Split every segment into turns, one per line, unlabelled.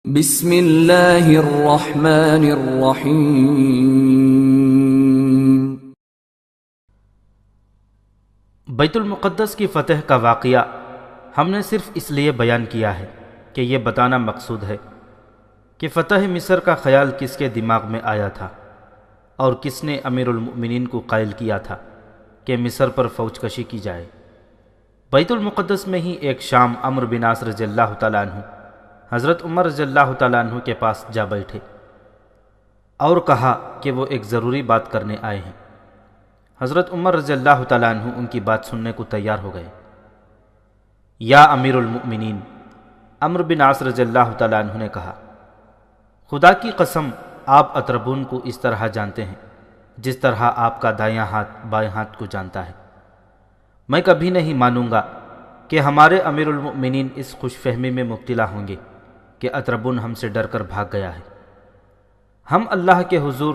بسم اللہ الرحمن الرحیم۔
بیت المقدس کی فتح کا واقعہ ہم نے صرف اس لیے بیان کیا ہے کہ یہ بتانا مقصود ہے کہ فتح مصر کا خیال کس کے دماغ میں آیا تھا اور کس نے امیر المؤمنین کو قائل کیا تھا کہ مصر پر فوج کشی کی جائے۔ بیت المقدس میں ہی ایک شام عمرو بن عاص رضی اللہ تعالیٰ عنہ حضرت عمر رضی اللہ تعالیٰ عنہ کے پاس جا بیٹھے اور کہا کہ وہ ایک ضروری بات کرنے آئے ہیں۔ حضرت عمر رضی اللہ تعالیٰ عنہ ان کی بات سننے کو تیار ہو گئے۔ یا امیر المؤمنین، عمرو بن عاص رضی اللہ تعالیٰ عنہ نے کہا، خدا کی قسم آپ اطربون کو اس طرح جانتے ہیں جس طرح آپ کا دایاں ہاتھ بائیں ہاتھ کو جانتا ہے۔ میں کبھی نہیں مانوں گا کہ ہمارے امیر المؤمنین اس خوش فہمی میں مبتلا ہوں گے کہ اطربون ہم سے ڈر کر بھاگ گیا ہے۔ ہم اللہ کے حضور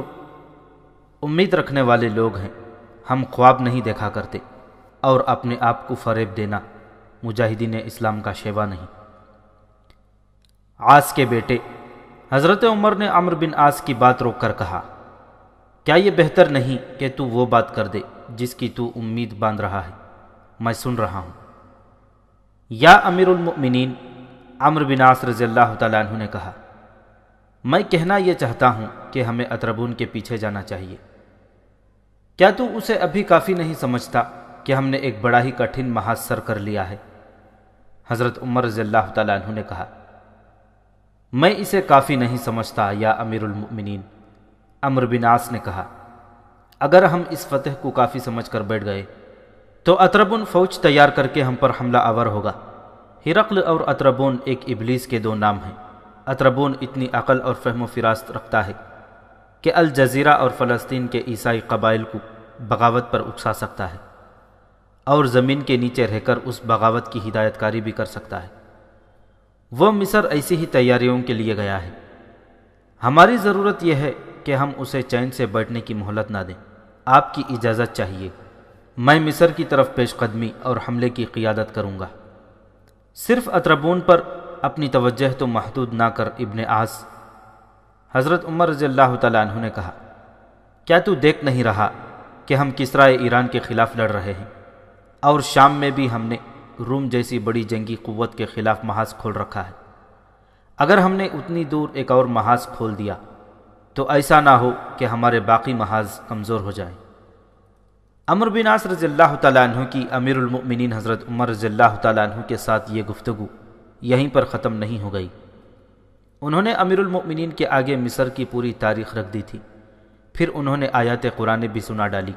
امید رکھنے والے لوگ ہیں، ہم خواب نہیں دیکھا کرتے اور اپنے آپ کو فریب دینا مجاہدین اسلام کا شیوا نہیں۔ عاص کے بیٹے حضرت عمر نے عمرو بن عاص کی بات روک کر کہا، کیا یہ بہتر نہیں کہ تو وہ بات کر دے جس کی تو امید باندھ رہا ہے؟ میں سن رہا ہوں۔ یا امیر المؤمنین، عمرو بن عاص رضی اللہ تعالیٰ عنہ نے کہا، میں کہنا یہ چاہتا ہوں کہ ہمیں اطربون کے پیچھے جانا چاہیے۔ کیا تو اسے ابھی کافی نہیں سمجھتا کہ ہم نے ایک بڑا ہی کٹھن محاذ سر کر لیا ہے؟ حضرت عمر رضی اللہ تعالیٰ عنہ نے کہا، میں اسے کافی نہیں سمجھتا یا امیر المؤمنین۔ عمرو بن عاص نے کہا، اگر ہم اس فتح کو کافی سمجھ کر بیٹھ گئے تو اطربون فوج تیار کر کے ہم پر حملہ آور ہوگا۔ ہرقل اور اطربون ایک ابلیس کے دو نام ہیں۔ اطربون اتنی عقل اور فہم و فراست رکھتا ہے کہ الجزیرہ اور فلسطین کے عیسائی قبائل کو بغاوت پر اکسا سکتا ہے اور زمین کے نیچے رہ کر اس بغاوت کی ہدایت کاری بھی کر سکتا ہے۔ وہ مصر ایسی ہی تیاریوں کے لیے گیا ہے۔ ہماری ضرورت یہ ہے کہ ہم اسے چین سے بیٹھنے کی مہلت نہ دیں۔ آپ کی اجازت چاہیے، میں مصر کی طرف پیش قدمی اور حملے کی قیادت کروں گا۔ صرف اطربون پر اپنی توجہ تو محدود نہ کر ابن عاص۔ حضرت عمر رضی اللہ تعالیٰ عنہ نے کہا، کیا تو دیکھ نہیں رہا کہ ہم کسرائے ایران کے خلاف لڑ رہے ہیں اور شام میں بھی ہم نے روم جیسی بڑی جنگی قوت کے خلاف محاذ کھول رکھا ہے؟ اگر ہم نے اتنی دور ایک اور محاذ کھول دیا تو ایسا نہ ہو کہ ہمارے باقی محاذ کمزور ہو جائیں۔ عمرو بن عاص رضی اللہ تعالیٰ عنہ کی امیر المؤمنین حضرت عمر رضی اللہ تعالیٰ عنہ کے ساتھ یہ گفتگو یہیں پر ختم نہیں ہو گئی۔ انہوں نے امیر المؤمنین کے آگے مصر کی پوری تاریخ رکھ دی تھی۔ پھر انہوں نے آیات قرآن بھی سنا ڈالی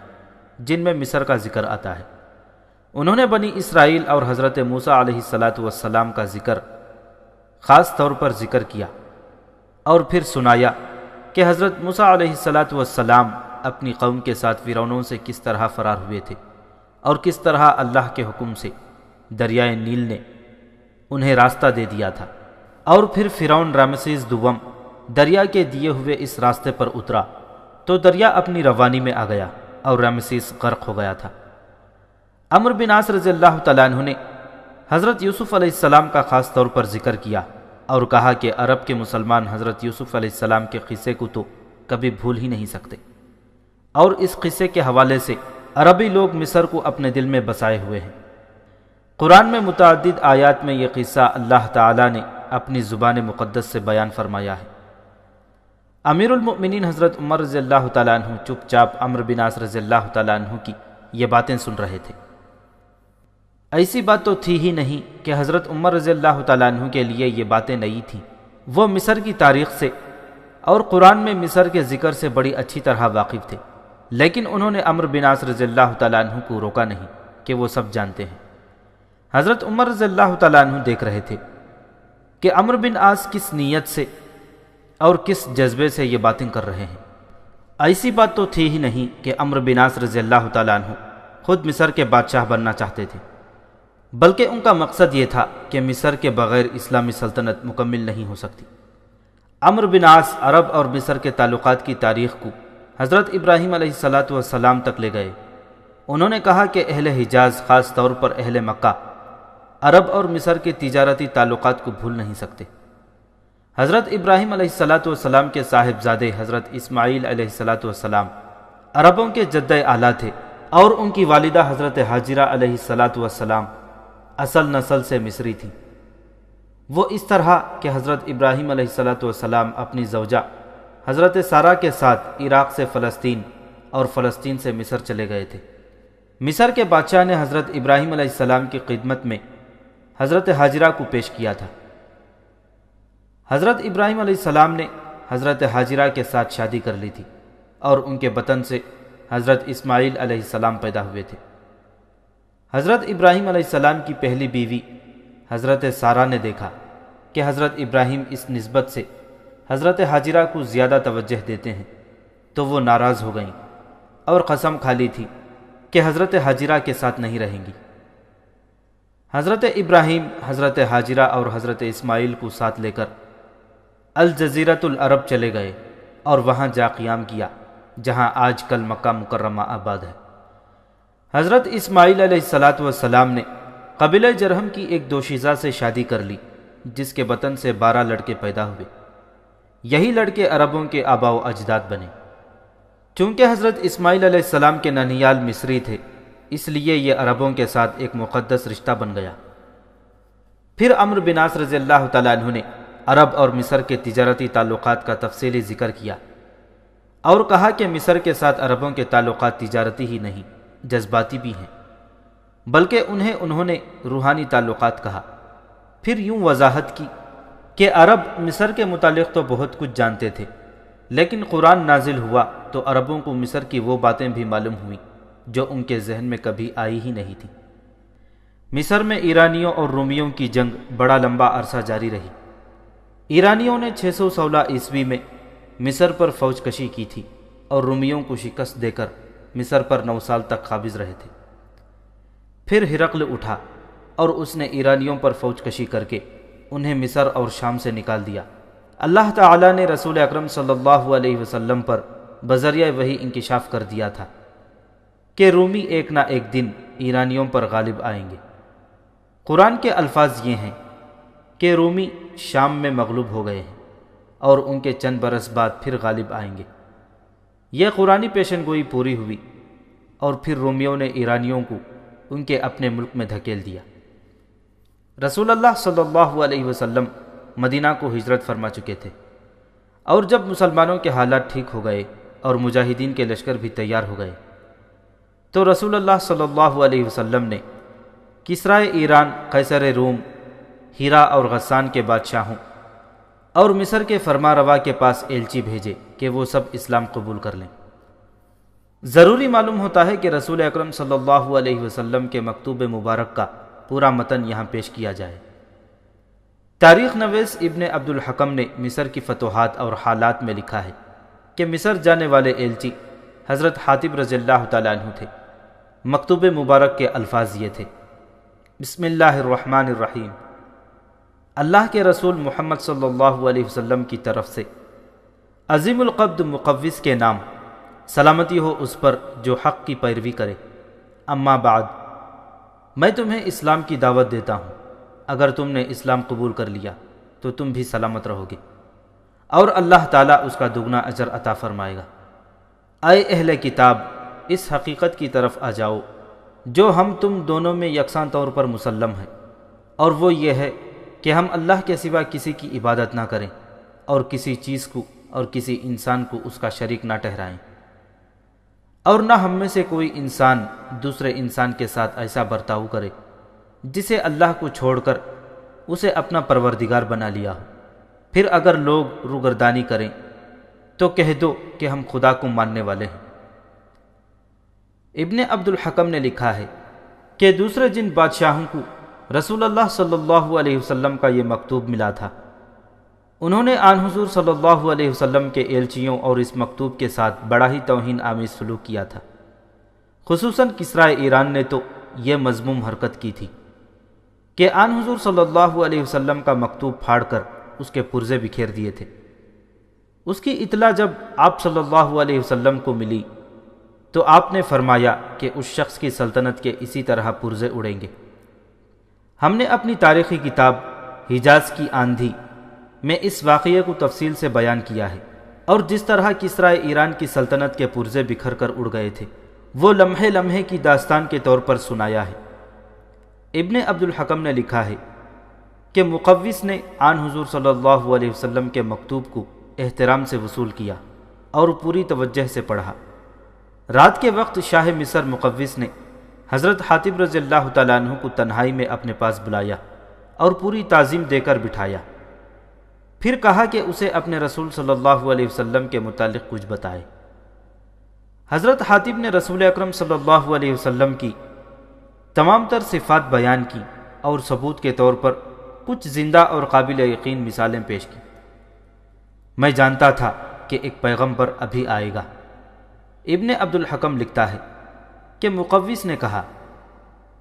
جن میں مصر کا ذکر آتا ہے۔ انہوں نے بنی اسرائیل اور حضرت موسیٰ علیہ السلام کا ذکر خاص طور پر ذکر کیا اور پھر سنایا کہ حضرت موسیٰ علیہ السلام اپنی قوم کے ساتھ فرعونوں سے کس طرح فرار ہوئے تھے اور کس طرح اللہ کے حکم سے دریائے نیل نے انہیں راستہ دے دیا تھا، اور پھر فرعون رامسیس دوم دریا کے دیے ہوئے اس راستے پر اترا تو دریا اپنی روانی میں آ گیا اور رامسیس غرق ہو گیا تھا۔ عمرو بن عاص رضی اللہ تعالیٰ عنہ نے حضرت یوسف علیہ السلام کا خاص طور پر ذکر کیا اور کہا کہ عرب کے مسلمان حضرت یوسف علیہ السلام کے قصے کو تو کبھی بھول ہی نہیں سکتے، اور اس قصے کے حوالے سے عربی لوگ مصر کو اپنے دل میں بسائے ہوئے ہیں۔ قرآن میں متعدد آیات میں یہ قصہ اللہ تعالیٰ نے اپنی زبان مقدس سے بیان فرمایا ہے۔ امیر المؤمنین حضرت عمر رضی اللہ تعالیٰ عنہ چپ چاپ عمرو بن عاص رضی اللہ تعالیٰ عنہ کی یہ باتیں سن رہے تھے۔ ایسی بات تو تھی ہی نہیں کہ حضرت عمر رضی اللہ تعالیٰ عنہ کے لیے یہ باتیں نئی تھیں۔ وہ مصر کی تاریخ سے اور قرآن میں مصر کے ذکر سے بڑی اچھی طرح واقف تھے، لیکن انہوں نے عمرو بن عاص رضی اللہ تعالیٰ عنہ کو روکا نہیں کہ وہ سب جانتے ہیں۔ حضرت عمر رضی اللہ تعالیٰ عنہ دیکھ رہے تھے کہ عمرو بن عاص کس نیت سے اور کس جذبے سے یہ باتیں کر رہے ہیں۔ ایسی بات تو تھی ہی نہیں کہ عمرو بن عاص رضی اللہ تعالیٰ عنہ خود مصر کے بادشاہ بننا چاہتے تھے، بلکہ ان کا مقصد یہ تھا کہ مصر کے بغیر اسلامی سلطنت مکمل نہیں ہو سکتی۔ عمرو بن عاص عرب اور مصر کے تعلقات کی تاریخ کو حضرت ابراہیم علیہ السلام تک لے گئے۔ انہوں نے کہا کہ اہل حجاز، خاص طور پر اہل مکہ، عرب اور مصر کے تجارتی تعلقات کو بھول نہیں سکتے۔ حضرت ابراہیم علیہ السلام کے صاحبزادے حضرت اسماعیل علیہ السلام عربوں کے جد اعلیٰ تھے، اور ان کی والدہ حضرت حاجرہ علیہ السلام اصل نسل سے مصری تھیں۔ وہ اس طرح کہ حضرت ابراہیم علیہ السلام اپنی زوجہ حضرت سارہ کے ساتھ عراق سے فلسطین اور فلسطین سے مصر چلے گئے تھے۔ مصر کے بادشاہ نے حضرت ابراہیم علیہ السلام کی خدمت میں حضرت حاجرہ کو پیش کیا تھا۔ حضرت ابراہیم علیہ السلام نے حضرت حاجرہ کے ساتھ شادی کر لی تھی، اور ان کے بطن سے حضرت اسماعیل علیہ السلام پیدا ہوئے تھے۔ حضرت ابراہیم علیہ السلام کی پہلی بیوی حضرت سارہ نے دیکھا کہ حضرت ابراہیم اس نسبت سے حضرت حاجرہ کو زیادہ توجہ دیتے ہیں، تو وہ ناراض ہو گئیں اور قسم کھا لی تھی کہ حضرت حاجرہ کے ساتھ نہیں رہیں گی۔ حضرت ابراہیم حضرت حاجرہ اور حضرت اسماعیل کو ساتھ لے کر الجزیرۃ العرب چلے گئے اور وہاں جا قیام کیا جہاں آج کل مکہ مکرمہ آباد ہے۔ حضرت اسماعیل علیہ السلام نے قبیلہ جرہم کی ایک دوشیزہ سے شادی کر لی، جس کے بطن سے 12 لڑکے پیدا ہوئے۔ یہی لڑکے عربوں کے آباء و اجداد بنے۔ چونکہ حضرت اسماعیل علیہ السلام کے ننیال مصری تھے، اس لیے یہ عربوں کے ساتھ ایک مقدس رشتہ بن گیا۔ پھر عمرو بن عاص رضی اللہ تعالیٰ عنہ نے عرب اور مصر کے تجارتی تعلقات کا تفصیلی ذکر کیا اور کہا کہ مصر کے ساتھ عربوں کے تعلقات تجارتی ہی نہیں، جذباتی بھی ہیں، بلکہ انہوں نے روحانی تعلقات کہا۔ پھر یوں وضاحت کی کہ عرب مصر کے متعلق تو بہت کچھ جانتے تھے، لیکن قرآن نازل ہوا تو عربوں کو مصر کی وہ باتیں بھی معلوم ہوئیں جو ان کے ذہن میں کبھی آئی ہی نہیں تھی۔ مصر میں ایرانیوں اور رومیوں کی جنگ بڑا لمبا عرصہ جاری رہی۔ ایرانیوں نے 616 عیسوی میں مصر پر فوج کشی کی تھی اور رومیوں کو شکست دے کر مصر پر 9 سال تک قابض رہے تھے۔ پھر ہرقل اٹھا اور اس نے ایرانیوں پر فوج کشی کر کے انہیں مصر اور شام سے نکال دیا۔ اللہ تعالیٰ نے رسول اکرم صلی اللہ علیہ وسلم پر بذریعہ وحی انکشاف کر دیا تھا کہ رومی ایک نہ ایک دن ایرانیوں پر غالب آئیں گے۔ قرآن کے الفاظ یہ ہیں کہ رومی شام میں مغلوب ہو گئے ہیں اور ان کے چند برس بعد پھر غالب آئیں گے۔ یہ قرآنی پیشن گوئی پوری ہوئی اور پھر رومیوں نے ایرانیوں کو ان کے اپنے ملک میں دھکیل دیا۔ رسول اللہ صلی اللہ علیہ وسلم مدینہ کو ہجرت فرما چکے تھے، اور جب مسلمانوں کے حالات ٹھیک ہو گئے اور مجاہدین کے لشکر بھی تیار ہو گئے تو رسول اللہ صلی اللہ علیہ وسلم نے کسرائے ایران، قیصر روم، ہیرا اور غسان کے بادشاہوں اور مصر کے فرما روا کے پاس ایلچی بھیجے کہ وہ سب اسلام قبول کر لیں۔ ضروری معلوم ہوتا ہے کہ رسول اکرم صلی اللہ علیہ وسلم کے مکتوب مبارک کا پورا متن یہاں پیش کیا جائے۔ تاریخ نویس ابن عبد الحکم نے مصر کی فتوحات اور حالات میں لکھا ہے کہ مصر جانے والے ایلچی حضرت حاتب رضی اللہ تعالیٰ عنہ تھے۔ مکتوب مبارک کے الفاظ یہ تھے: بسم اللہ الرحمن الرحیم، اللہ کے رسول محمد صلی اللہ علیہ وسلم کی طرف سے، عظیم القبد مقوس کے نام، سلامتی ہو اس پر جو حق کی پیروی کرے۔ اما بعد، میں تمہیں اسلام کی دعوت دیتا ہوں۔ اگر تم نے اسلام قبول کر لیا تو تم بھی سلامت رہو گے اور اللہ تعالیٰ اس کا دگنا اجر عطا فرمائے گا۔ اے اہل کتاب، اس حقیقت کی طرف آ جاؤ جو ہم تم دونوں میں یکساں طور پر مسلم ہے، اور وہ یہ ہے کہ ہم اللہ کے سوا کسی کی عبادت نہ کریں اور کسی چیز کو اور کسی انسان کو اس کا شریک نہ ٹھہرائیں، اور نہ ہم میں سے کوئی انسان دوسرے انسان کے ساتھ ایسا برتاؤ کرے جسے اللہ کو چھوڑ کر اسے اپنا پروردگار بنا لیا ہو۔ پھر اگر لوگ روگردانی کریں تو کہہ دو کہ ہم خدا کو ماننے والے ہیں۔ ابن عبد الحکم نے لکھا ہے کہ دوسرے جن بادشاہوں کو رسول اللہ صلی اللہ علیہ وسلم کا یہ مکتوب ملا تھا، انہوں نے آن حضور صلی اللہ علیہ وسلم کے ایلچیوں اور اس مکتوب کے ساتھ بڑا ہی توہین آمیز سلوک کیا تھا۔ خصوصاً کسرائے ایران نے تو یہ مذموم حرکت کی تھی کہ آن حضور صلی اللہ علیہ وسلم کا مکتوب پھاڑ کر اس کے پرزے بکھیر دیے تھے۔ اس کی اطلاع جب آپ صلی اللہ علیہ وسلم کو ملی تو آپ نے فرمایا کہ اس شخص کی سلطنت کے اسی طرح پرزے اڑیں گے۔ ہم نے اپنی تاریخی کتاب حجاز کی آندھی میں اس واقعے کو تفصیل سے بیان کیا ہے، اور جس طرح کسرائے ایران کی سلطنت کے پرزے بکھر کر اڑ گئے تھے وہ لمحے لمحے کی داستان کے طور پر سنایا ہے۔ ابن عبد الحکم نے لکھا ہے کہ مقوس نے آن حضور صلی اللہ علیہ وسلم کے مکتوب کو احترام سے وصول کیا اور پوری توجہ سے پڑھا۔ رات کے وقت شاہ مصر مقوس نے حضرت حاتب رضی اللہ تعالیٰ عنہ کو تنہائی میں اپنے پاس بلایا اور پوری تعظیم دے کر بٹھایا، پھر کہا کہ اسے اپنے رسول صلی اللہ علیہ وسلم کے متعلق کچھ بتائے۔ حضرت حاتب نے رسول اکرم صلی اللہ علیہ وسلم کی تمام تر صفات بیان کی اور ثبوت کے طور پر کچھ زندہ اور قابل یقین مثالیں پیش کی۔ میں جانتا تھا کہ ایک پیغمبر ابھی آئے گا۔ ابن عبد الحکم لکھتا ہے کہ مقوس نے کہا،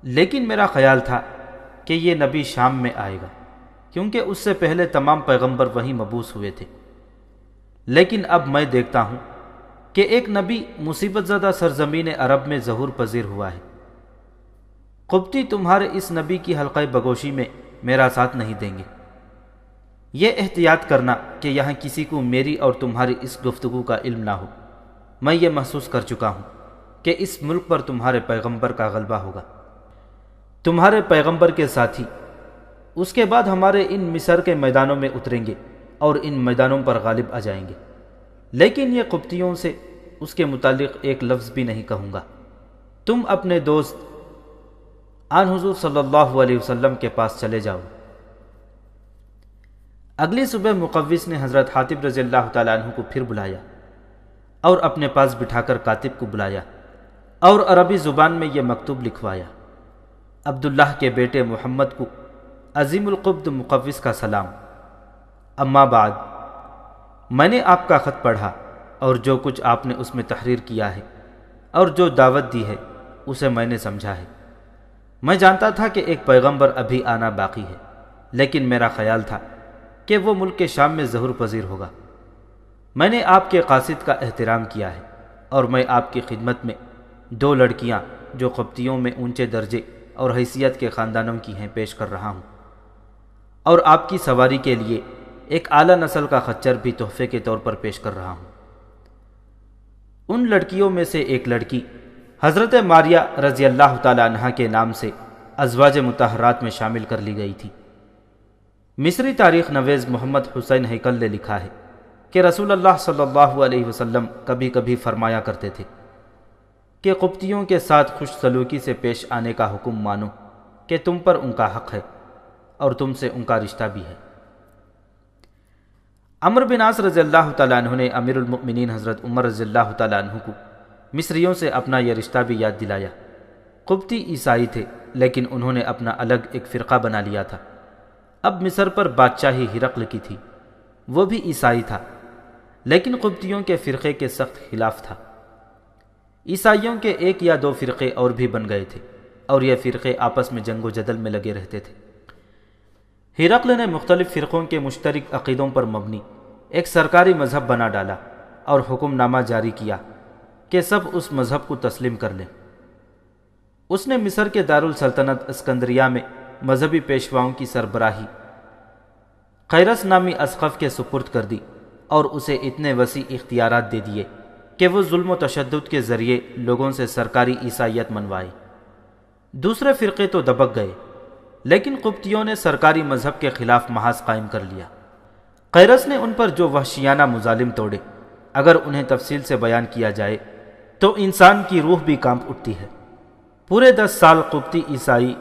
لیکن میرا خیال تھا کہ یہ نبی شام میں آئے گا، کیونکہ اس سے پہلے تمام پیغمبر وہیں مبعوث ہوئے تھے، لیکن اب میں دیکھتا ہوں کہ ایک نبی مصیبت زدہ سرزمین عرب میں ظہور پذیر ہوا ہے۔ قبطی تمہارے اس نبی کی حلقہ بگوشی میں میرا ساتھ نہیں دیں گے۔ یہ احتیاط کرنا کہ یہاں کسی کو میری اور تمہاری اس گفتگو کا علم نہ ہو۔ میں یہ محسوس کر چکا ہوں کہ اس ملک پر تمہارے پیغمبر کا غلبہ ہوگا، تمہارے پیغمبر کے ساتھی اس کے بعد ہمارے ان مصر کے میدانوں میں اتریں گے اور ان میدانوں پر غالب آ جائیں گے، لیکن یہ قبطیوں سے اس کے متعلق ایک لفظ بھی نہیں کہوں گا۔ تم اپنے دوست آن حضور صلی اللہ علیہ وسلم کے پاس چلے جاؤ۔ اگلی صبح مقوس نے حضرت حاتب رضی اللہ تعالیٰ عنہ کو پھر بلایا اور اپنے پاس بٹھا کر کاتب کو بلایا اور عربی زبان میں یہ مکتوب لکھوایا۔ عبداللہ کے بیٹے محمد کو عظیم القبد مقوس کا سلام۔ اما بعد، میں نے آپ کا خط پڑھا اور جو کچھ آپ نے اس میں تحریر کیا ہے اور جو دعوت دی ہے اسے میں نے سمجھا ہے۔ میں جانتا تھا کہ ایک پیغمبر ابھی آنا باقی ہے، لیکن میرا خیال تھا کہ وہ ملک کے شام میں ظہور پذیر ہوگا۔ میں نے آپ کے قاصد کا احترام کیا ہے اور میں آپ کی خدمت میں 2 لڑکیاں جو قبطیوں میں اونچے درجے اور حیثیت کے خاندانوں کی ہیں پیش کر رہا ہوں، اور آپ کی سواری کے لیے ایک اعلیٰ نسل کا خچر بھی تحفے کے طور پر پیش کر رہا ہوں۔ ان لڑکیوں میں سے ایک لڑکی حضرت ماریہ رضی اللہ تعالی عنہا کے نام سے ازواج مطہرات میں شامل کر لی گئی تھی۔ مصری تاریخ نویس محمد حسین ہیکل نے لکھا ہے کہ رسول اللہ صلی اللہ علیہ وسلم کبھی کبھی فرمایا کرتے تھے کہ قبطیوں کے ساتھ خوش سلوکی سے پیش آنے کا حکم مانو کہ تم پر ان کا حق ہے اور تم سے ان کا رشتہ بھی ہے۔ عمرو بن عاص رضی اللہ تعالیٰ عنہ نے امیر المؤمنین حضرت عمر رضی اللہ تعالیٰ عنہ کو مصریوں سے اپنا یہ رشتہ بھی یاد دلایا۔ قبطی عیسائی تھے، لیکن انہوں نے اپنا الگ ایک فرقہ بنا لیا تھا۔ اب مصر پر بادشاہی ہرقل کی تھی، وہ بھی عیسائی تھا، لیکن قبطیوں کے فرقے کے سخت خلاف تھا۔ عیسائیوں کے 1 یا 2 فرقے اور بھی بن گئے تھے، اور یہ فرقے آپس میں جنگ و جدل میں لگے رہتے تھے۔ ہرقل نے مختلف فرقوں کے مشترک عقیدوں پر مبنی ایک سرکاری مذہب بنا ڈالا اور حکم نامہ جاری کیا کہ سب اس مذہب کو تسلیم کر لیں۔ اس نے مصر کے دارالسلطنت اسکندریہ میں مذہبی پیشواؤں کی سربراہی قیرس نامی اسقف کے سپرد کر دی اور اسے اتنے وسیع اختیارات دے دیے کہ وہ ظلم و تشدد کے ذریعے لوگوں سے سرکاری عیسائیت منوائے۔ دوسرے فرقے تو دبک گئے، لیکن قبطیوں نے سرکاری مذہب کے خلاف محاذ قائم کر لیا۔ قیرس نے ان پر جو وحشیانہ مظالم توڑے، اگر انہیں تفصیل سے بیان کیا جائے تو انسان کی روح بھی کانپ اٹھتی ہے۔ پورے 10 سال قبطی عیسائی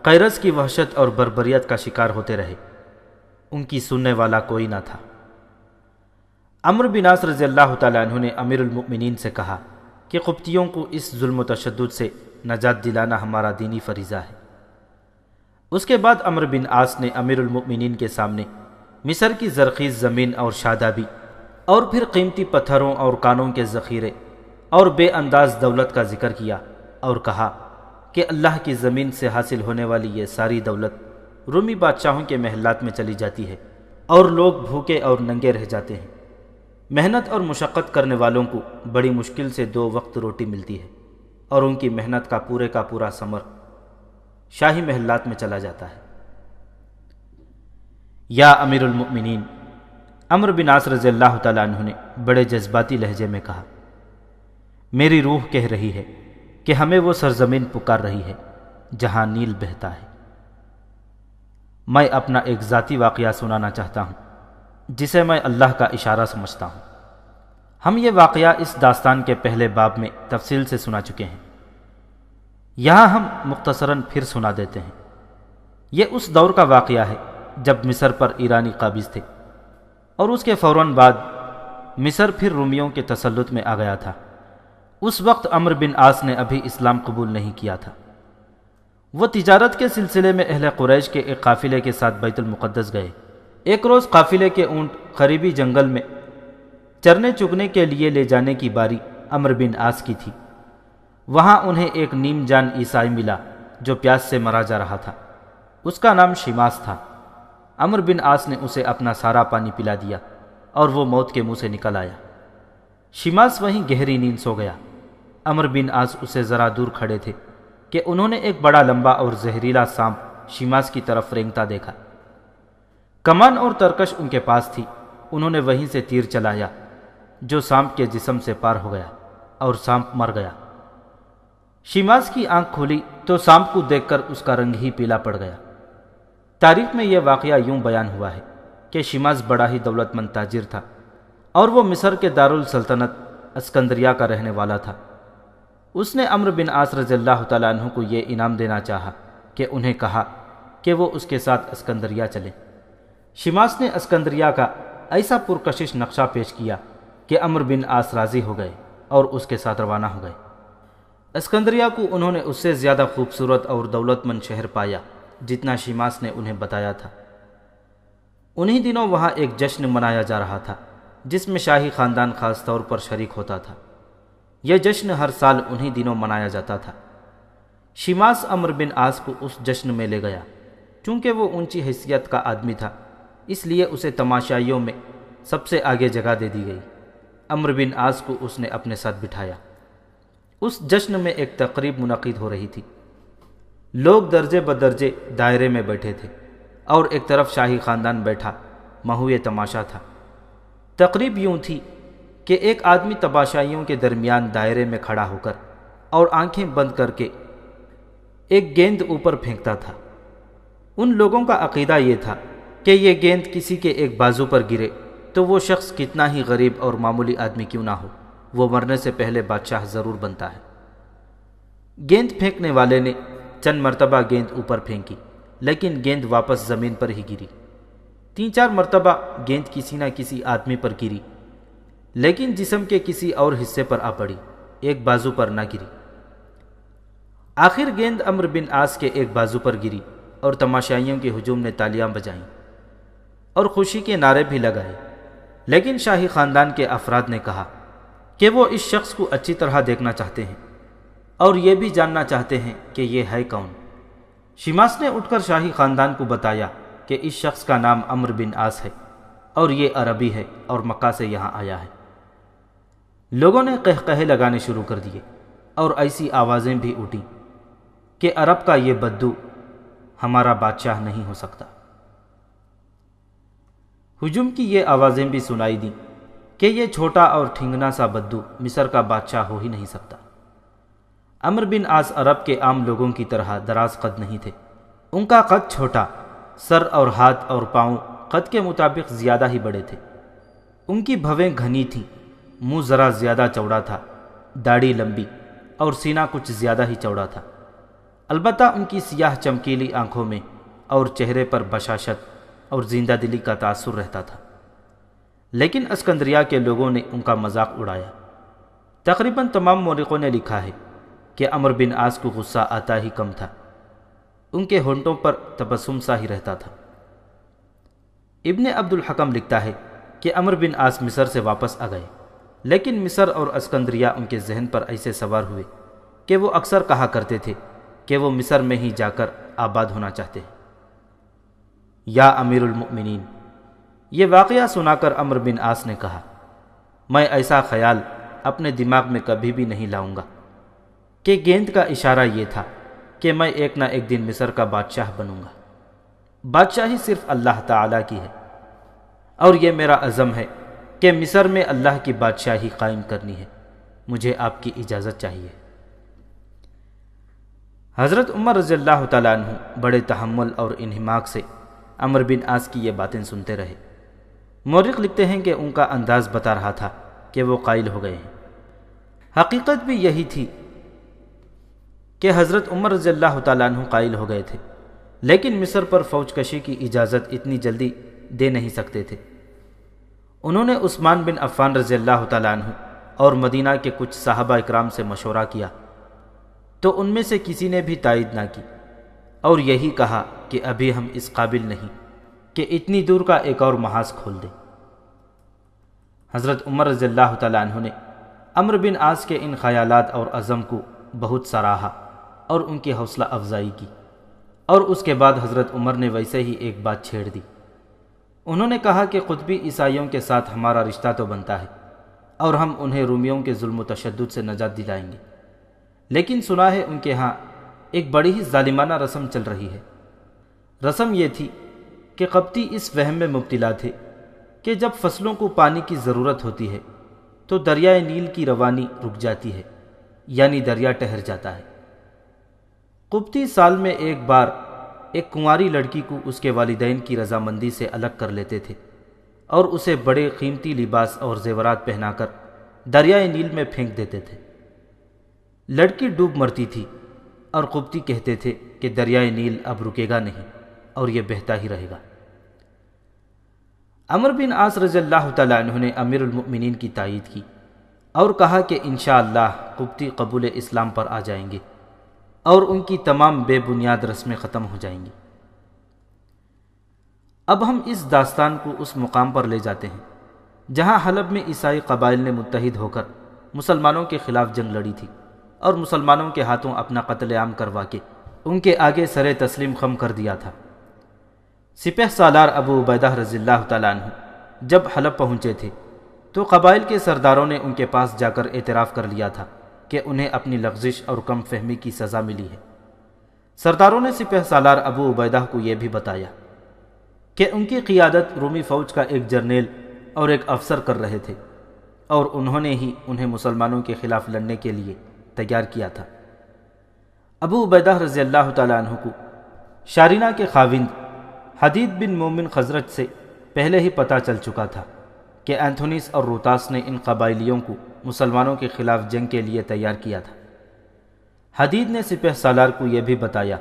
قیرس کی وحشت اور بربریت کا شکار ہوتے رہے، ان کی سننے والا کوئی نہ تھا۔ عمرو بن عاص رضی اللہ تعالیٰ عنہ نے امیر المؤمنین سے کہا کہ قبطیوں کو اس ظلم و تشدد سے نجات دلانا ہمارا دینی فریضہ ہے۔ اس کے بعد عمرو بن عاص نے امیر المؤمنین کے سامنے مصر کی زرخیز زمین اور شادابی اور پھر قیمتی پتھروں اور کانوں کے ذخیرے اور بے انداز دولت کا ذکر کیا اور کہا کہ اللہ کی زمین سے حاصل ہونے والی یہ ساری دولت رومی بادشاہوں کے محلات میں چلی جاتی ہے اور لوگ بھوکے اور ننگے رہ جاتے ہیں۔ محنت اور مشقت کرنے والوں کو بڑی مشکل سے 2 وقت روٹی ملتی ہے اور ان کی محنت کا پورا ثمر شاہی محلات میں چلا جاتا ہے۔ یا امیر المؤمنین، عمرو بن عاص رضی اللہ تعالیٰ عنہ نے بڑے جذباتی لہجے میں کہا، میری روح کہہ رہی ہے کہ ہمیں وہ سرزمین پکار رہی ہے جہاں نیل بہتا ہے۔ میں اپنا ایک ذاتی واقعہ سنانا چاہتا ہوں جسے میں اللہ کا اشارہ سمجھتا ہوں۔ ہم یہ واقعہ اس داستان کے پہلے باب میں تفصیل سے سنا چکے ہیں، یہاں ہم مختصراً پھر سنا دیتے ہیں۔ یہ اس دور کا واقعہ ہے جب مصر پر ایرانی قابض تھے، اور اس کے فوراً بعد مصر پھر رومیوں کے تسلط میں آ گیا تھا۔ اس وقت عمرو بن عاص نے ابھی اسلام قبول نہیں کیا تھا۔ وہ تجارت کے سلسلے میں اہل قریش کے ایک قافلے کے ساتھ بیت المقدس گئے۔ ایک روز قافلے کے اونٹ قریبی جنگل میں چرنے چگنے کے لیے لے جانے کی باری عمرو بن عاص کی تھی۔ وہاں انہیں ایک نیم جان عیسائی ملا جو پیاس سے مرا جا رہا تھا۔ اس کا نام شیماس تھا۔ عمرو بن عاص نے اسے اپنا سارا پانی پلا دیا اور وہ موت کے منہ سے نکل آیا۔ شیماس وہیں گہری نیند سو گیا۔ عمرو بن عاص اسے ذرا دور کھڑے تھے کہ انہوں نے ایک بڑا لمبا اور زہریلا سانپ شیماس کی طرف رینگتا دیکھا۔ کمان اور ترکش ان کے پاس تھی۔ انہوں نے وہیں سے تیر چلایا جو سانپ کے جسم سے پار ہو گیا اور سانپ مر گیا۔ شیماس کی آنکھ کھلی تو سانپ کو دیکھ کر اس کا رنگ ہی پیلا پڑ گیا۔ تاریخ میں یہ واقعہ یوں بیان ہوا ہے کہ شیماس بڑا ہی دولت مند تاجر تھا اور وہ مصر کے دارالسلطنت اسکندریہ کا رہنے والا تھا۔ اس نے عمرو بن عاص رضی اللہ تعالیٰ عنہ کو یہ انعام دینا چاہا کہ انہیں کہا کہ وہ اس کے ساتھ اسکندریہ چلیں۔ شیماس نے اسکندریہ کا ایسا پرکشش نقشہ پیش کیا کہ عمرو بن عاص راضی ہو گئے اور اس کے ساتھ روانہ ہو گئے۔ اسکندریہ کو انہوں نے اس سے زیادہ خوبصورت اور دولت مند شہر پایا جتنا شیماس نے انہیں بتایا تھا۔ انہی دنوں وہاں ایک جشن منایا جا رہا تھا جس میں شاہی خاندان خاص طور پر شریک ہوتا تھا۔ یہ جشن ہر سال انہی دنوں منایا جاتا تھا۔ شیماس عمرو بن عاص کو اس جشن میں لے گیا۔ چونکہ وہ اونچی حیثیت کا آدمی تھا اس لیے اسے تماشائیوں میں سب سے آگے جگہ دے دی گئی۔ عمرو بن عاص کو اس نے اپنے ساتھ بٹھایا۔ اس جشن میں ایک تقریب منعقد ہو رہی تھی۔ لوگ درجے بدرجے دائرے میں بیٹھے تھے اور ایک طرف شاہی خاندان بیٹھا محو تماشا تھا۔ تقریب یوں تھی کہ ایک آدمی تماشائیوں کے درمیان دائرے میں کھڑا ہو کر اور آنکھیں بند کر کے ایک گیند اوپر پھینکتا تھا۔ ان لوگوں کا عقیدہ یہ تھا کہ یہ گیند کسی کے ایک بازو پر گرے تو وہ شخص کتنا ہی غریب اور معمولی آدمی کیوں نہ ہو، وہ مرنے سے پہلے بادشاہ ضرور بنتا ہے۔ گیند پھینکنے والے نے چند مرتبہ گیند اوپر پھینکی لیکن گیند واپس زمین پر ہی گری۔ 3-4 مرتبہ گیند کسی نہ کسی آدمی پر گری لیکن جسم کے کسی اور حصے پر آ پڑی، ایک بازو پر نہ گری۔ آخر گیند عمرو بن عاص کے ایک بازو پر گری اور تماشائیوں کے ہجوم نے تالیاں بجائیں اور خوشی کے نعرے بھی لگائے، لیکن شاہی خاندان کے افراد نے کہا کہ وہ اس شخص کو اچھی طرح دیکھنا چاہتے ہیں اور یہ بھی جاننا چاہتے ہیں کہ یہ ہے کون۔ شیماس نے اٹھ کر شاہی خاندان کو بتایا کہ اس شخص کا نام عمرو بن عاص ہے اور یہ عربی ہے اور مکہ سے یہاں آیا ہے۔ لوگوں نے قہقہے لگانے شروع کر دیے اور ایسی آوازیں بھی اٹھیں کہ عرب کا یہ بدو ہمارا بادشاہ نہیں ہو سکتا۔ ہجوم کی یہ آوازیں بھی سنائی دیں کہ یہ چھوٹا اور ٹھنگنا سا بدو مصر کا بادشاہ ہو ہی نہیں سکتا۔ عمرو بن عاص عرب کے عام لوگوں کی طرح دراز قد نہیں تھے۔ ان کا قد چھوٹا، سر اور ہاتھ اور پاؤں قد کے مطابق زیادہ ہی بڑے تھے۔ ان کی بھویں گھنی تھیں، منہ ذرا زیادہ چوڑا تھا، داڑھی لمبی اور سینہ کچھ زیادہ ہی چوڑا تھا۔ البتہ ان کی سیاہ چمکیلی آنکھوں میں اور چہرے پر بشاشت اور زندہ دلی کا تاثر رہتا تھا۔ لیکن اسکندریہ کے لوگوں نے ان کا مذاق اڑایا۔ تقریباً تمام مورخوں نے لکھا ہے کہ عمرو بن عاص کو غصہ آتا ہی کم تھا، ان کے ہونٹوں پر تبسم سا ہی رہتا تھا۔ ابن عبد الحکم لکھتا ہے کہ عمرو بن عاص مصر سے واپس آ گئے، لیکن مصر اور اسکندریہ ان کے ذہن پر ایسے سوار ہوئے کہ وہ اکثر کہا کرتے تھے کہ وہ مصر میں ہی جا کر آباد ہونا چاہتے ہیں۔ یا امیر المؤمنین، یہ واقعہ سنا کر عمرو بن عاص نے کہا، میں ایسا خیال اپنے دماغ میں کبھی بھی نہیں لاؤں گا کہ گیند کا اشارہ یہ تھا کہ میں ایک نہ ایک دن مصر کا بادشاہ بنوں گا۔ بادشاہی صرف اللہ تعالیٰ کی ہے۔ اور یہ میرا عزم ہے کہ مصر میں اللہ کی بادشاہی قائم کرنی ہے، مجھے آپ کی اجازت چاہیے۔ حضرت عمر رضی اللہ تعالیٰ عنہ بڑے تحمل اور انہماک سے عمرو بن عاص کی یہ باتیں سنتے رہے۔ مورخ لکھتے ہیں کہ ان کا انداز بتا رہا تھا کہ وہ قائل ہو گئے ہیں۔ حقیقت بھی یہی تھی کہ حضرت عمر رضی اللہ تعالیٰ عنہ قائل ہو گئے تھے، لیکن مصر پر فوج کشی کی اجازت اتنی جلدی دے نہیں سکتے تھے۔ انہوں نے عثمان بن عفان رضی اللہ تعالیٰ عنہ اور مدینہ کے کچھ صحابہ اکرام سے مشورہ کیا تو ان میں سے کسی نے بھی تائید نہ کی، اور یہی کہا کہ ابھی ہم اس قابل نہیں کہ اتنی دور کا ایک اور محاذ کھول دیں۔ حضرت عمر رضی اللہ تعالیٰ عنہ نے عمرو بن عاص کے ان خیالات اور عزم کو بہت سراہا اور ان کی حوصلہ افزائی کی، اور اس کے بعد حضرت عمر نے ویسے ہی ایک بات چھیڑ دی۔ انہوں نے کہا کہ قطبی عیسائیوں کے ساتھ ہمارا رشتہ تو بنتا ہے اور ہم انہیں رومیوں کے ظلم و تشدد سے نجات دلائیں گے، لیکن سنا ہے ان کے ہاں ایک بڑی ہی ظالمانہ رسم چل رہی ہے۔ رسم یہ تھی کہ قبطی اس وہم میں مبتلا تھے کہ جب فصلوں کو پانی کی ضرورت ہوتی ہے تو دریائے نیل کی روانی رک جاتی ہے، یعنی دریا ٹھہر جاتا ہے۔ قبطی سال میں ایک بار ایک کنواری لڑکی کو اس کے والدین کی رضامندی سے الگ کر لیتے تھے اور اسے بڑے قیمتی لباس اور زیورات پہنا کر دریائے نیل میں پھینک دیتے تھے۔ لڑکی ڈوب مرتی تھی اور قبطی کہتے تھے کہ دریائے نیل اب رکے گا نہیں اور یہ بہتا ہی رہے گا۔ عمرو بن عاص رضی اللہ تعالیٰ عنہ نے امیر المؤمنین کی تائید کی اور کہا کہ انشاءاللہ قبطی قبول اسلام پر آ جائیں گے اور ان کی تمام بے بنیاد رسمیں ختم ہو جائیں گی۔ اب ہم اس داستان کو اس مقام پر لے جاتے ہیں جہاں حلب میں عیسائی قبائل نے متحد ہو کر مسلمانوں کے خلاف جنگ لڑی تھی اور مسلمانوں کے ہاتھوں اپنا قتل عام کروا کے ان کے آگے سر تسلیم خم کر دیا تھا۔ سپہ سالار ابو عبیدہ رضی اللہ تعالیٰ عنہ جب حلب پہنچے تھے تو قبائل کے سرداروں نے ان کے پاس جا کر اعتراف کر لیا تھا کہ انہیں اپنی لغزش اور کم فہمی کی سزا ملی ہے۔ سرداروں نے سپہ سالار ابو عبیدہ کو یہ بھی بتایا کہ ان کی قیادت رومی فوج کا ایک جرنیل اور ایک افسر کر رہے تھے اور انہوں نے ہی انہیں مسلمانوں کے خلاف لڑنے کے لیے تیار کیا تھا۔ ابو عبیدہ رضی اللہ تعالیٰ عنہ کو شارینہ کے خاوند حدید بن مومن خزرج سے پہلے ہی پتہ چل چکا تھا کہ اینتھونیس اور روتاس نے ان قبائلیوں کو مسلمانوں کے خلاف جنگ کے لیے تیار کیا تھا۔ حدید نے سپہ سالار کو یہ بھی بتایا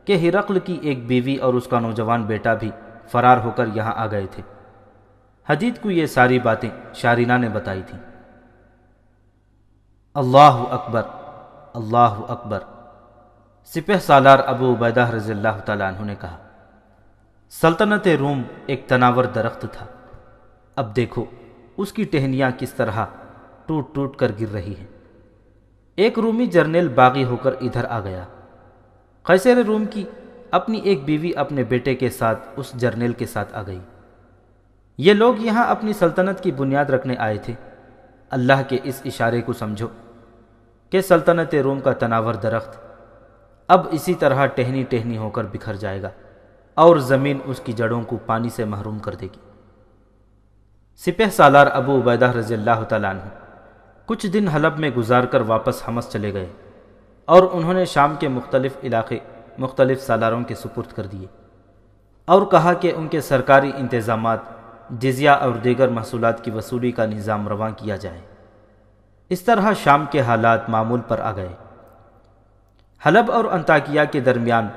کہ ہرقل کی ایک بیوی اور اس کا نوجوان بیٹا بھی فرار ہو کر یہاں آ گئے تھے۔ حدید کو یہ ساری باتیں شارینہ نے بتائی تھیں۔ اللہ اکبر، اللہ اکبر، سپہ سالار ابو عبیدہ رضی اللہ تعالیٰ عنہ نے کہا۔ سلطنت روم ایک تناور درخت تھا، اب دیکھو اس کی ٹہنیاں کس طرح ٹوٹ ٹوٹ کر گر رہی ہیں۔ ایک رومی جرنیل باغی ہو کر ادھر آ گیا۔ قیصر روم کی اپنی ایک بیوی اپنے بیٹے کے ساتھ اس جرنیل کے ساتھ آ گئی۔ یہ لوگ یہاں اپنی سلطنت کی بنیاد رکھنے آئے تھے۔ اللہ کے اس اشارے کو سمجھو کہ سلطنت روم کا تناور درخت اب اسی طرح ٹہنی ٹہنی ہو کر بکھر جائے گا اور زمین اس کی جڑوں کو پانی سے محروم کر دے گی۔ سپہ سالار ابو عبیدہ رضی اللہ تعالیٰ عنہ کچھ دن حلب میں گزار کر واپس حمص چلے گئے اور انہوں نے شام کے مختلف علاقے مختلف سالاروں کے سپرد کر دیے اور کہا کہ ان کے سرکاری انتظامات، جزیہ اور دیگر محصولات کی وصولی کا نظام رواں کیا جائے۔ اس طرح شام کے حالات معمول پر آ گئے۔ حلب اور انطاکیہ کے درمیان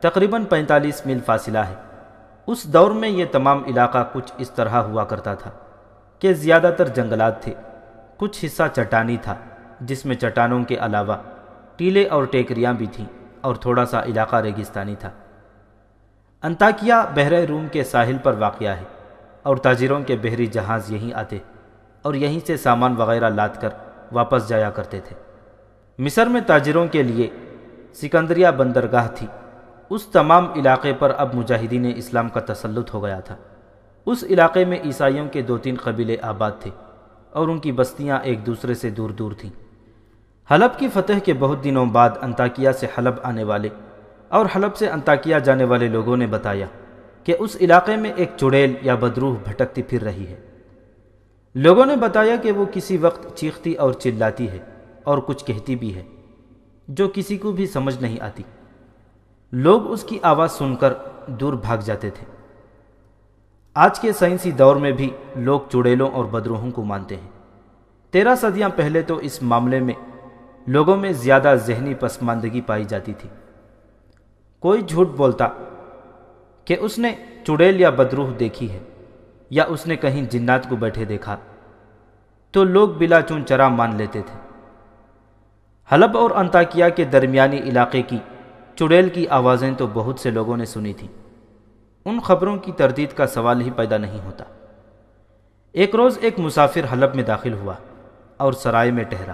تقریباً 45 میل فاصلہ ہے۔ اس دور میں یہ تمام علاقہ کچھ اس طرح ہوا کرتا تھا کہ زیادہ تر جنگلات تھے، کچھ حصہ چٹانی تھا جس میں چٹانوں کے علاوہ ٹیلے اور ٹیکریاں بھی تھیں اور تھوڑا سا علاقہ ریگستانی تھا۔ انطاکیہ بحر روم کے ساحل پر واقع ہے اور تاجروں کے بحری جہاز یہیں آتے اور یہیں سے سامان وغیرہ لاد کر واپس جایا کرتے تھے۔ مصر میں تاجروں کے لیے سکندریہ بندرگاہ تھی۔ اس تمام علاقے پر اب مجاہدین اسلام کا تسلط ہو گیا تھا۔ اس علاقے میں عیسائیوں کے 2-3 قبیلے آباد تھے اور ان کی بستیاں ایک دوسرے سے دور دور تھیں۔ حلب کی فتح کے بہت دنوں بعد انطاکیہ سے حلب آنے والے اور حلب سے انطاکیہ جانے والے لوگوں نے بتایا کہ اس علاقے میں ایک چڑیل یا بدروح بھٹکتی پھر رہی ہے۔ لوگوں نے بتایا کہ وہ کسی وقت چیختی اور چلاتی ہے اور کچھ کہتی بھی ہے جو کسی کو بھی سمجھ نہیں آتی۔ لوگ اس کی آواز سن کر دور بھاگ جاتے تھے۔ آج کے سائنسی دور میں بھی لوگ چڑیلوں اور بدروحوں کو مانتے ہیں۔ 13 صدیاں پہلے تو اس معاملے میں لوگوں میں زیادہ ذہنی پسماندگی پائی جاتی تھی۔ کوئی جھوٹ بولتا کہ اس نے چڑیل یا بدروح دیکھی ہے یا اس نے کہیں جنات کو بیٹھے دیکھا تو لوگ بلا چون چرا مان لیتے تھے۔ حلب اور انطاکیہ کے درمیانی علاقے کی چڑیل کی آوازیں تو بہت سے لوگوں نے سنی تھیں۔ ان خبروں کی تردید کا سوال ہی پیدا نہیں ہوتا۔ ایک روز ایک مسافر حلب میں داخل ہوا اور سرائے میں ٹھہرا۔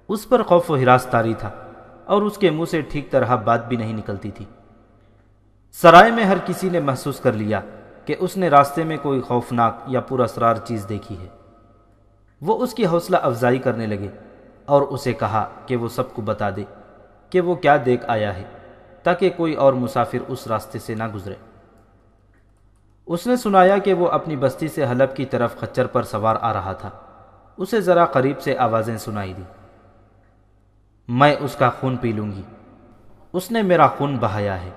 اس پر خوف و ہراس طاری تھا اور اس کے منہ سے ٹھیک طرح بات بھی نہیں نکلتی تھی۔ سرائے میں ہر کسی نے محسوس کر لیا کہ اس نے راستے میں کوئی خوفناک یا پر اسرار چیز دیکھی ہے۔ وہ اس کی حوصلہ افزائی کرنے لگے اور اسے کہا کہ وہ سب کو بتا دے کہ وہ کیا دیکھ آیا ہے تاکہ کوئی اور مسافر اس راستے سے نہ گزرے۔ اس نے سنایا کہ وہ اپنی بستی سے حلب کی طرف خچر پر سوار آ رہا تھا۔ اسے ذرا قریب سے آوازیں سنائی دی۔ میں اس کا خون پی لوں گی، اس نے میرا خون بہایا ہے۔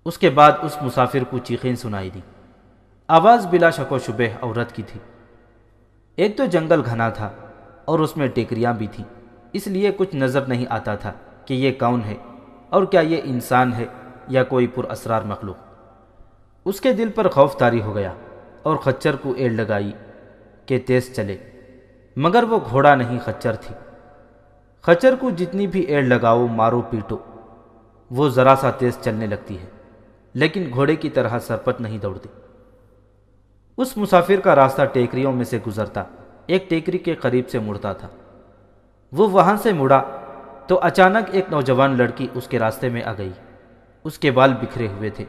اس کے بعد اس مسافر کو چیخیں سنائی دی۔ آواز بلا شک و شبہ عورت کی تھی۔ ایک تو جنگل گھنا تھا اور اس میں ٹیکریاں بھی تھیں، اس لیے کچھ نظر نہیں آتا تھا کہ یہ کون ہے اور کیا یہ انسان ہے یا کوئی پر اسرار مخلوق۔ اس کے دل پر خوف طاری ہو گیا اور خچر کو ایڑ لگائی کہ تیز چلے، مگر وہ گھوڑا نہیں خچر تھی۔ خچر کو جتنی بھی ایڑ لگاؤ مارو پیٹو وہ ذرا سا تیز چلنے لگتی ہے، لیکن گھوڑے کی طرح سرپٹ نہیں دوڑتی۔ اس مسافر کا راستہ ٹیکریوں میں سے گزرتا ایک ٹیکری کے قریب سے مڑتا تھا۔ وہ وہاں سے مڑا تو اچانک ایک نوجوان لڑکی اس کے راستے میں آ گئی۔ اس کے بال بکھرے ہوئے تھے،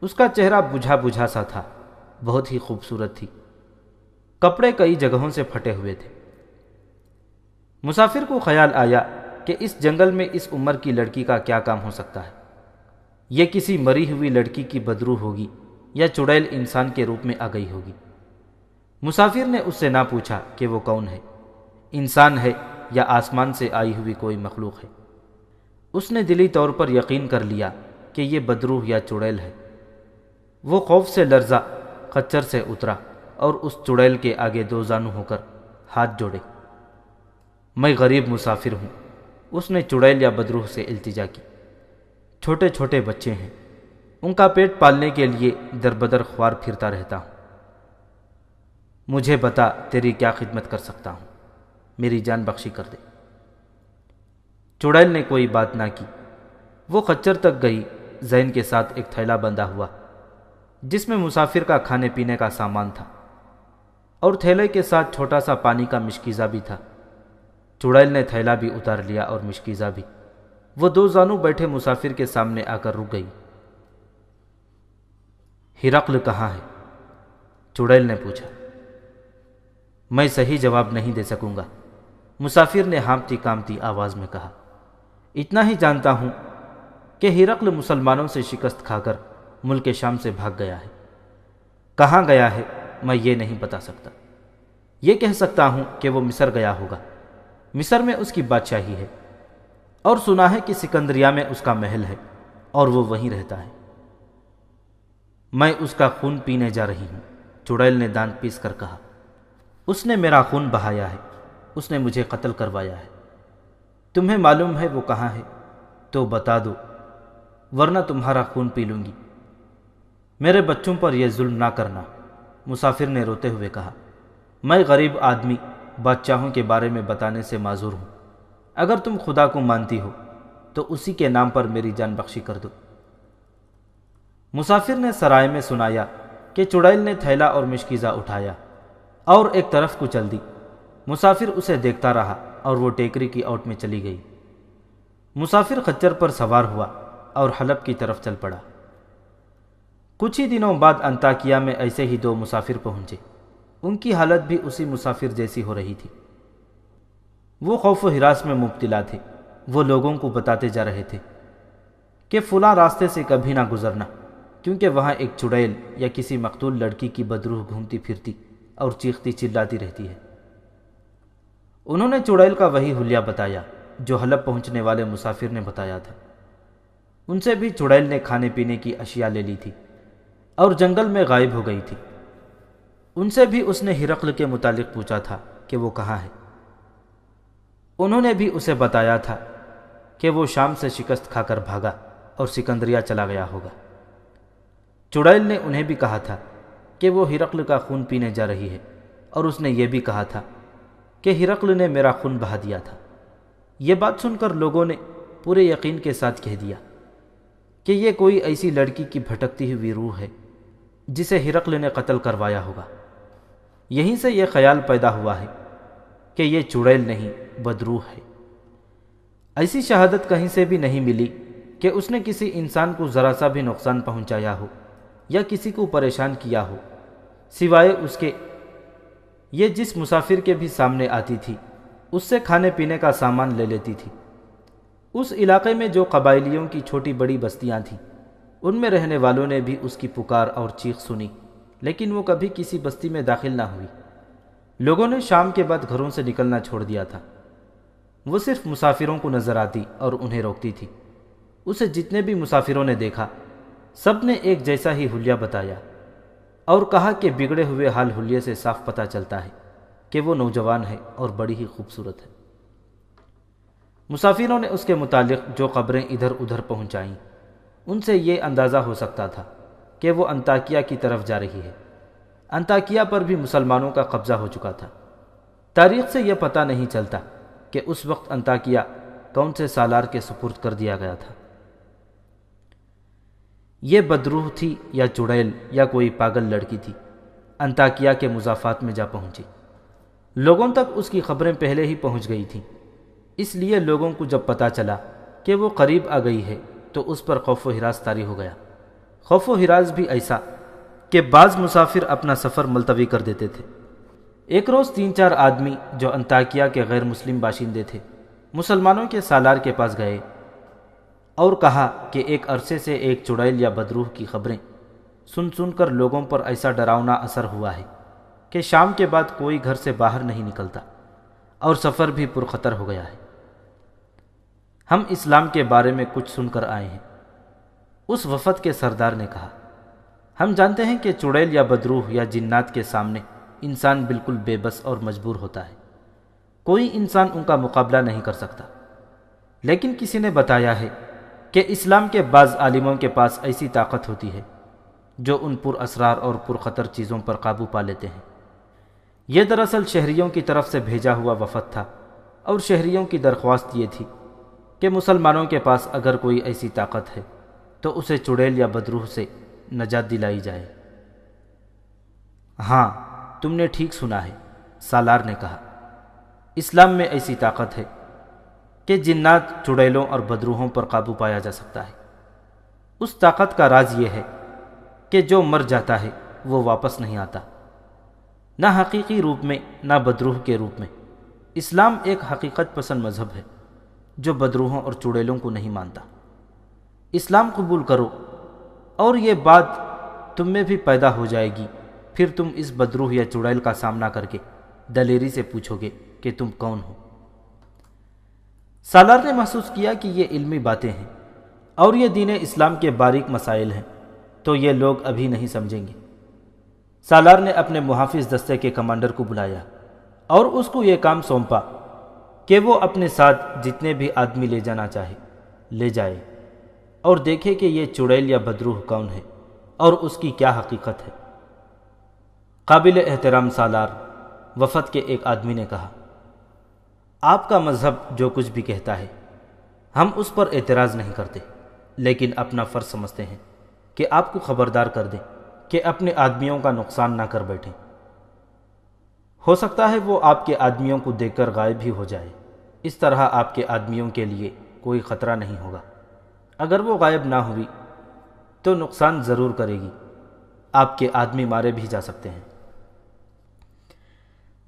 اس کا چہرہ بجھا بجھا سا تھا، بہت ہی خوبصورت تھی۔ کپڑے کئی جگہوں سے پھٹے ہوئے تھے۔ مسافر کو خیال آیا کہ اس جنگل میں اس عمر کی لڑکی کا کیا کام ہو سکتا ہے؟ یہ کسی مری ہوئی لڑکی کی بدروح ہوگی یا چڑیل انسان کے روپ میں آ گئی ہوگی۔ مسافر نے اس سے نہ پوچھا کہ وہ کون ہے، انسان ہے یا آسمان سے آئی ہوئی کوئی مخلوق ہے۔ اس نے دلی طور پر یقین کر لیا کہ یہ بدروح یا چڑیل ہے۔ وہ خوف سے لرزا خچر سے اترا اور اس چڑیل کے آگے دو زانو ہو کر ہاتھ جوڑے۔ میں غریب مسافر ہوں، اس نے چڑیل یا بدروح سے التجا کی۔ چھوٹے چھوٹے بچے ہیں، ان کا پیٹ پالنے کے لیے در بدر خوار پھرتا رہتا ہوں۔ مجھے بتا تیری کیا خدمت کر سکتا ہوں، میری جان بخشی کر دے۔ چڑیل نے کوئی بات نہ کی۔ وہ خچر تک گئی۔ ذہن کے ساتھ ایک تھیلا بندھا ہوا جس میں مسافر کا کھانے پینے کا سامان تھا اور تھیلے کے ساتھ چھوٹا سا پانی کا مشکیزہ بھی تھا۔ چڑیل نے تھیلا بھی اتار لیا اور مشکیزہ بھی۔ وہ دو زانو بیٹھے مسافر کے سامنے آ کر رک گئی۔ ہرقل کہاں ہے؟ چڑیل نے پوچھا۔ میں صحیح جواب نہیں دے سکوں گا، مسافر نے ہانپتی کانپتی آواز میں کہا۔ اتنا ہی جانتا ہوں کہ ہرقل مسلمانوں سے شکست کھا کر ملک شام سے بھاگ گیا ہے۔ کہاں گیا ہے میں یہ نہیں بتا سکتا۔ یہ کہہ سکتا ہوں کہ وہ مصر گیا ہوگا، مصر میں اس کی بادشاہی ہے، اور سنا ہے کہ سکندریہ میں اس کا محل ہے اور وہ وہیں رہتا ہے۔ میں اس کا خون پینے جا رہی ہوں، چڑیل نے دانت پیس کر کہا۔ اس نے میرا خون بہایا ہے، اس نے مجھے قتل کروایا ہے۔ تمہیں معلوم ہے وہ کہاں ہے تو بتا دو، ورنہ تمہارا خون پی لوں گی۔ میرے بچوں پر یہ ظلم نہ کرنا، مسافر نے روتے ہوئے کہا۔ میں غریب آدمی بادشاہوں کے بارے میں بتانے سے معذور ہوں۔ اگر تم خدا کو مانتی ہو تو اسی کے نام پر میری جان بخشی کر دو۔ مسافر نے سرائے میں سنایا کہ چڑیل نے تھیلا اور مشکیزہ اٹھایا اور ایک طرف کو چل دی۔ مسافر اسے دیکھتا رہا اور وہ ٹیکری کی اوٹ میں چلی گئی۔ مسافر خچر پر سوار ہوا اور حلب کی طرف چل پڑا۔ کچھ ہی دنوں بعد انطاکیہ میں ایسے ہی دو مسافر پہنچے۔ ان کی حالت بھی اسی مسافر جیسی ہو رہی تھی۔ وہ خوف و ہراس میں مبتلا تھے۔ وہ لوگوں کو بتاتے جا رہے تھے کہ فلاں راستے سے کبھی نہ گزرنا، کیونکہ وہاں ایک چڑیل یا کسی مقتول لڑکی کی بدروح گھومتی پھرتی اور چیختی چلاتی رہتی ہے۔ انہوں نے چڑیل کا وہی حلیہ بتایا جو حلب پہنچنے والے مسافر نے بتایا تھا۔ ان سے بھی چڑیل نے کھانے پینے کی اشیاء لے لی تھی اور جنگل میں غائب ہو گئی تھی۔ ان سے بھی اس نے ہرقل کے متعلق پوچھا تھا کہ وہ کہاں ہے۔ انہوں نے بھی اسے بتایا تھا کہ وہ شام سے شکست کھا کر بھاگا اور سکندریہ چلا گیا ہوگا۔ چڑیل نے انہیں بھی کہا تھا کہ وہ ہرقل کا خون پینے جا رہی ہے، اور اس نے یہ بھی کہا تھا کہ ہرقل نے میرا خون بہا دیا تھا۔ یہ بات سن کر لوگوں نے پورے یقین کے ساتھ کہہ دیا کہ یہ کوئی ایسی لڑکی کی بھٹکتی ہوئی روح ہے جسے ہرقل نے قتل کروایا ہوگا۔ یہیں سے یہ خیال پیدا ہوا ہے کہ یہ چڑیل نہیں بدروح ہے۔ ایسی شہادت کہیں سے بھی نہیں ملی کہ اس نے کسی انسان کو ذرا سا بھی نقصان پہنچایا ہو یا کسی کو پریشان کیا ہو، سوائے اس کے یہ جس مسافر کے بھی سامنے آتی تھی اس سے کھانے پینے کا سامان لے لیتی تھی۔ اس علاقے میں جو قبائلیوں کی چھوٹی بڑی بستیاں تھیں ان میں رہنے والوں نے بھی اس کی پکار اور چیخ سنی، لیکن وہ کبھی کسی بستی میں داخل نہ ہوئی۔ لوگوں نے شام کے بعد گھروں سے نکلنا چھوڑ دیا تھا۔ وہ صرف مسافروں کو نظر آتی اور انہیں روکتی تھی۔ اسے جتنے بھی مسافروں نے دیکھا سب نے ایک جیسا ہی حلیہ بتایا اور کہا کہ بگڑے ہوئے حال حلیے سے صاف پتہ چلتا ہے کہ وہ نوجوان ہے اور بڑی ہی خوبصورت ہے۔ مسافروں نے اس کے متعلق جو خبریں ادھر ادھر پہنچائیں ان سے یہ اندازہ ہو سکتا تھا کہ وہ انطاکیہ کی طرف جا رہی ہے۔ انطاکیہ پر بھی مسلمانوں کا قبضہ ہو چکا تھا۔ تاریخ سے یہ پتہ نہیں چلتا کہ اس وقت انطاکیہ کون سے سالار کے سپرد کر دیا گیا تھا۔ یہ بدروح تھی یا چڑیل یا کوئی پاگل لڑکی تھی، انطاکیہ کے مضافات میں جا پہنچی۔ لوگوں تک اس کی خبریں پہلے ہی پہنچ گئی تھیں، اس لیے لوگوں کو جب پتہ چلا کہ وہ قریب آ گئی ہے تو اس پر خوف و ہراس طاری ہو گیا۔ خوف و ہراس بھی ایسا کہ بعض مسافر اپنا سفر ملتوی کر دیتے تھے۔ ایک روز 3-4 آدمی جو انطاکیہ کے غیر مسلم باشندے تھے مسلمانوں کے سالار کے پاس گئے اور کہا کہ ایک عرصے سے ایک چڑیل یا بدروح کی خبریں سن کر لوگوں پر ایسا ڈراؤنا اثر ہوا ہے کہ شام کے بعد کوئی گھر سے باہر نہیں نکلتا اور سفر بھی پرخطر ہو گیا ہے۔ ہم اسلام کے بارے میں کچھ سن کر آئے ہیں۔ اس وفد کے سردار نے کہا، ہم جانتے ہیں کہ چڑیل یا بدروح یا جنات کے سامنے انسان بالکل بے بس اور مجبور ہوتا ہے، کوئی انسان ان کا مقابلہ نہیں کر سکتا، لیکن کسی نے بتایا ہے کہ اسلام کے بعض عالموں کے پاس ایسی طاقت ہوتی ہے جو ان پر اسرار اور پرخطر چیزوں پر قابو پا لیتے ہیں۔ یہ دراصل شہریوں کی طرف سے بھیجا ہوا وفد تھا اور شہریوں کی درخواست یہ تھی کہ مسلمانوں کے پاس اگر کوئی ایسی طاقت ہے تو اسے چڑیل یا بدروح سے نجات دلائی جائے۔ ہاں، تم نے ٹھیک سنا ہے، سالار نے کہا، اسلام میں ایسی طاقت ہے کہ جنات، چڑیلوں اور بدروحوں پر قابو پایا جا سکتا ہے۔ اس طاقت کا راز یہ ہے کہ جو مر جاتا ہے وہ واپس نہیں آتا، نہ حقیقی روپ میں نہ بدروح کے روپ میں۔ اسلام ایک حقیقت پسند مذہب ہے جو بدروحوں اور چڑیلوں کو نہیں مانتا۔ اسلام قبول کرو اور یہ بات تم میں بھی پیدا ہو جائے گی، پھر تم اس بدروح یا چڑیل کا سامنا کر کے دلیری سے پوچھو گے کہ تم کون ہو۔ سالار نے محسوس کیا کہ یہ علمی باتیں ہیں اور یہ دین اسلام کے باریک مسائل ہیں، تو یہ لوگ ابھی نہیں سمجھیں گے۔ سالار نے اپنے محافظ دستے کے کمانڈر کو بلایا اور اس کو یہ کام سونپا کہ وہ اپنے ساتھ جتنے بھی آدمی لے جانا چاہے لے جائے اور دیکھے کہ یہ چڑیل یا بدروح کون ہے اور اس کی کیا حقیقت ہے۔ قابل احترام سالار، وفد کے ایک آدمی نے کہا، آپ کا مذہب جو کچھ بھی کہتا ہے ہم اس پر اعتراض نہیں کرتے، لیکن اپنا فرض سمجھتے ہیں کہ آپ کو خبردار کر دیں کہ اپنے آدمیوں کا نقصان نہ کر بیٹھیں۔ ہو سکتا ہے وہ آپ کے آدمیوں کو دیکھ کر غائب ہی ہو جائے، اس طرح آپ کے آدمیوں کے لیے کوئی خطرہ نہیں ہوگا۔ اگر وہ غائب نہ ہوئی تو نقصان ضرور کرے گی، آپ کے آدمی مارے بھی جا سکتے ہیں۔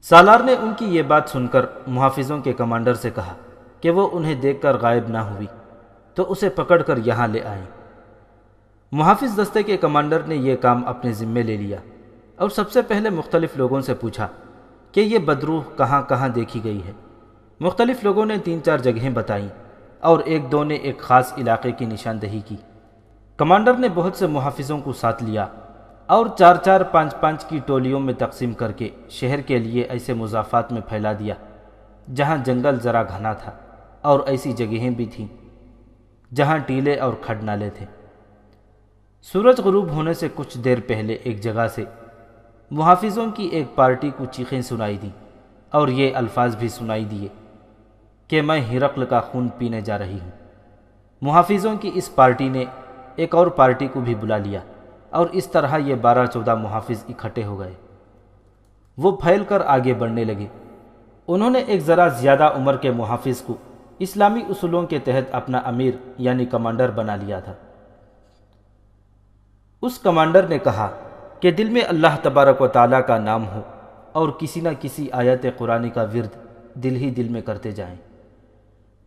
سالار نے ان کی یہ بات سن کر محافظوں کے کمانڈر سے کہا کہ وہ انہیں دیکھ کر غائب نہ ہوئی تو اسے پکڑ کر یہاں لے آئیں۔ محافظ دستے کے کمانڈر نے یہ کام اپنے ذمے لے لیا اور سب سے پہلے مختلف لوگوں سے پوچھا کہ یہ بدروح کہاں کہاں دیکھی گئی ہے۔ مختلف لوگوں نے 3-4 جگہیں بتائیں اور ایک دو نے ایک خاص علاقے کی نشاندہی کی۔ کمانڈر نے بہت سے محافظوں کو ساتھ لیا اور 4-4 5-5 کی ٹولیوں میں تقسیم کر کے شہر کے لیے ایسے مضافات میں پھیلا دیا جہاں جنگل ذرا گھنا تھا اور ایسی جگہیں بھی تھیں جہاں ٹیلے اور کھڈ نالے تھے۔ سورج غروب ہونے سے کچھ دیر پہلے ایک جگہ سے محافظوں کی ایک پارٹی کو چیخیں سنائی دیں اور یہ الفاظ بھی سنائی دیے کہ میں ہرقل کا خون پینے جا رہی ہوں۔ محافظوں کی اس پارٹی نے ایک اور پارٹی کو بھی بلا لیا اور اس طرح یہ 12-14 محافظ اکٹھے ہو گئے۔ وہ پھیل کر آگے بڑھنے لگے۔ انہوں نے ایک ذرا زیادہ عمر کے محافظ کو اسلامی اصولوں کے تحت اپنا امیر یعنی کمانڈر بنا لیا تھا۔ اس کمانڈر نے کہا کہ دل میں اللہ تبارک و تعالیٰ کا نام ہو اور کسی نہ کسی آیت قرآنی کا ورد دل ہی دل میں کرتے جائیں۔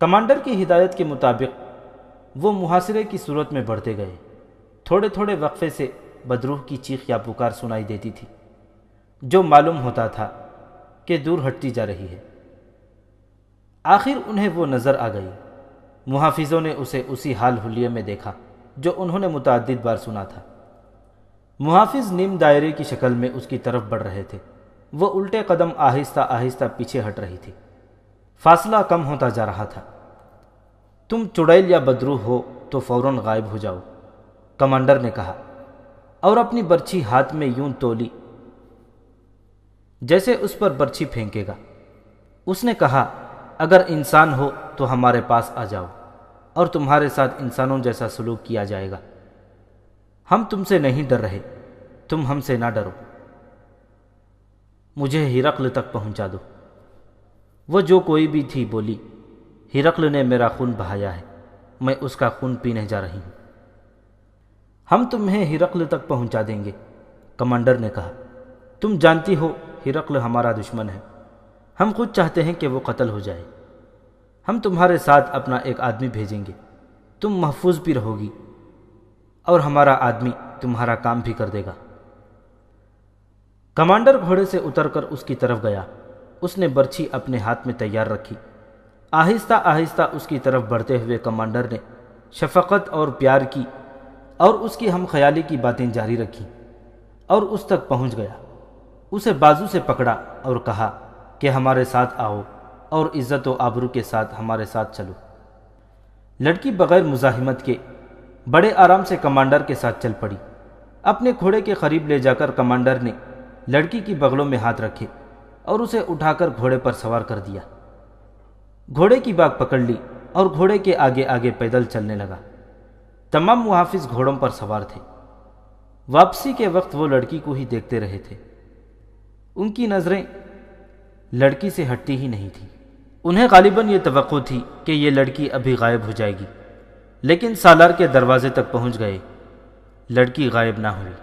کمانڈر کی ہدایت کے مطابق وہ محاصرے کی صورت میں بڑھتے گئے۔ تھوڑے تھوڑے وقفے سے بدروح کی چیخ یا پکار سنائی دیتی تھی جو معلوم ہوتا تھا کہ دور ہٹتی جا رہی ہے۔ آخر انہیں وہ نظر آ گئی۔ محافظوں نے اسے اسی حال حلیے میں دیکھا جو انہوں نے متعدد بار سنا تھا۔ محافظ نیم دائرے کی شکل میں اس کی طرف بڑھ رہے تھے۔ وہ الٹے قدم آہستہ آہستہ پیچھے ہٹ رہی تھی۔ فاصلہ کم ہوتا جا رہا تھا۔ تم چڑیل یا بدروح ہو تو فوراً غائب ہو جاؤ، کمانڈر نے کہا اور اپنی برچھی ہاتھ میں یوں تولی جیسے اس پر برچھی پھینکے گا۔ اس نے کہا اگر انسان ہو تو ہمارے پاس آ جاؤ اور تمہارے ساتھ انسانوں جیسا سلوک کیا جائے گا۔ ہم تم سے نہیں ڈر رہے، تم ہم سے نہ ڈرو۔ مجھے ہرقل تک پہنچا دو۔ وہ جو کوئی بھی تھی بولی ہرقل نے میرا خون بہایا ہے، میں اس کا خون پینے جا رہی ہوں۔ ہم تمہیں ہرقل تک پہنچا دیں گے، کمانڈر نے کہا۔ تم جانتی ہو ہرقل ہمارا دشمن ہے، ہم خود چاہتے ہیں کہ وہ قتل ہو جائے۔ ہم تمہارے ساتھ اپنا ایک آدمی بھیجیں گے، تم محفوظ بھی رہو گی اور ہمارا آدمی تمہارا کام بھی کر دے گا۔ کمانڈر گھوڑے سے اتر کر اس کی طرف گیا۔ اس نے برچھی اپنے ہاتھ میں تیار رکھی۔ آہستہ آہستہ اس کی طرف بڑھتے ہوئے کمانڈر نے شفقت اور پیار کی اور اس کی ہم خیالی کی باتیں جاری رکھیں اور اس تک پہنچ گیا۔ اسے بازو سے پکڑا اور کہا کہ ہمارے ساتھ آؤ اور عزت و آبرو کے ساتھ ہمارے ساتھ چلو۔ لڑکی بغیر مزاحمت کے بڑے آرام سے کمانڈر کے ساتھ چل پڑی۔ اپنے گھوڑے کے قریب لے جا کر کمانڈر نے لڑکی کی بغلوں میں ہاتھ رکھے اور اسے اٹھا کر گھوڑے پر سوار کر دیا۔ گھوڑے کی باگ پکڑ لی اور گھوڑے کے آگے آگے پیدل چلنے لگا۔ تمام محافظ گھوڑوں پر سوار تھے۔ واپسی کے وقت وہ لڑکی کو ہی دیکھتے رہے تھے۔ ان کی نظریں لڑکی سے ہٹتی ہی نہیں تھیں۔ انہیں غالباً یہ توقع تھی کہ یہ لڑکی ابھی غائب ہو جائے گی، لیکن سالار کے دروازے تک پہنچ گئے، لڑکی غائب نہ ہوئی۔